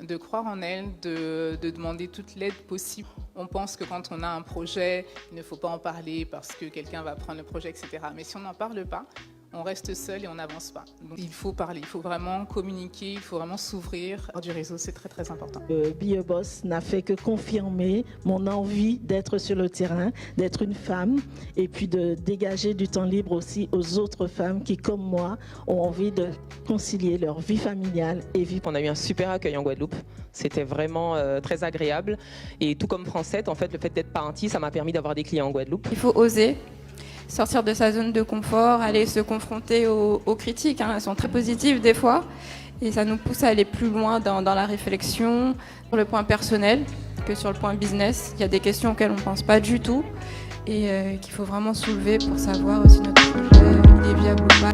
de croire en elles, de demander toute l'aide possible. On pense que quand on a un projet, il ne faut pas en parler parce que quelqu'un va prendre le projet, etc. Mais si on n'en parle pas, on reste seul et on n'avance pas. Donc il faut parler, il faut vraiment communiquer, il faut vraiment s'ouvrir. Du réseau, c'est très très important. Be a Boss n'a fait que confirmer mon envie d'être sur le terrain, d'être une femme et puis de dégager du temps libre aussi aux autres femmes qui, comme moi, ont envie de concilier leur vie familiale et vie. On a eu un super accueil en Guadeloupe. C'était vraiment très agréable. Et tout comme Francette, en fait, le fait d'être parenti, ça m'a permis d'avoir des clients en Guadeloupe. Il faut oser sortir de sa zone de confort, aller se confronter aux critiques. Elles sont très positives des fois. Et ça nous pousse à aller plus loin dans la réflexion, sur le point personnel que sur le point business. Il y a des questions auxquelles on ne pense pas du tout et qu'il faut vraiment soulever pour savoir si notre projet il est viable ou pas.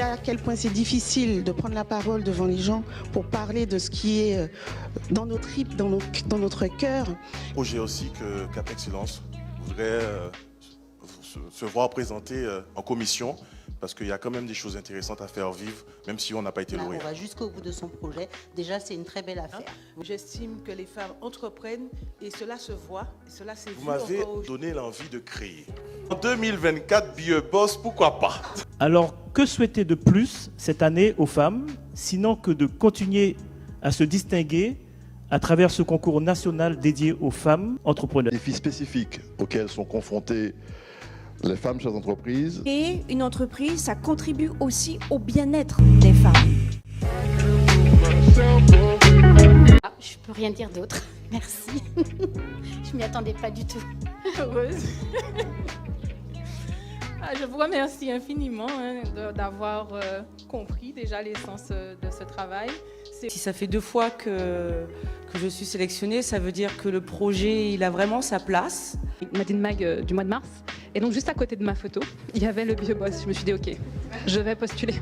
À quel point c'est difficile de prendre la parole devant les gens pour parler de ce qui est dans nos tripes, dans notre cœur. Projet aussi que Cap Excellence voudrait se voir présenter en commission parce qu'il y a quand même des choses intéressantes à faire vivre, même si on n'a pas été lauréat. On va jusqu'au bout de son projet. Déjà, c'est une très belle affaire. J'estime que les femmes entreprennent et cela se voit, et cela s'est vu. Vous m'avez donné l'envie de créer. En 2024, Be a Boss, pourquoi pas? Alors, que souhaiter de plus cette année aux femmes, sinon que de continuer à se distinguer à travers ce concours national dédié aux femmes entrepreneurs. Des défis spécifiques auxquels sont confrontées les femmes chefs d'entreprise. Et une entreprise, ça contribue aussi au bien-être des femmes. Je peux rien dire d'autre. Merci. Je m'y attendais pas du tout. Heureuse. Je vous remercie infiniment d'avoir compris déjà l'essence de ce travail. Si ça fait 2 fois que je suis sélectionnée, ça veut dire que le projet il a vraiment sa place. Nadine Mag du mois de mars. Et donc juste à côté de ma photo, il y avait le Be a Boss. Je me suis dit ok, je vais postuler.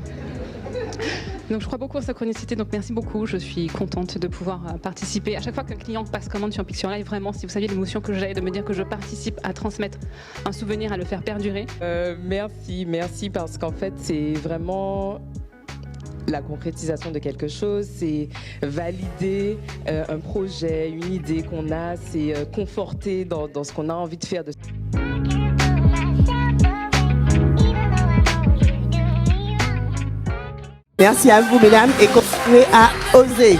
Donc je crois beaucoup en synchronicité, donc merci beaucoup. Je suis contente de pouvoir participer. À chaque fois qu'un client passe commande sur un Picture Live, vraiment, si vous saviez l'émotion que j'ai de me dire que je participe à transmettre un souvenir, à le faire perdurer. Merci parce qu'en fait c'est vraiment la concrétisation de quelque chose, c'est valider un projet, une idée qu'on a, c'est conforter dans ce qu'on a envie de faire. Merci à vous, mesdames, et continuez à oser.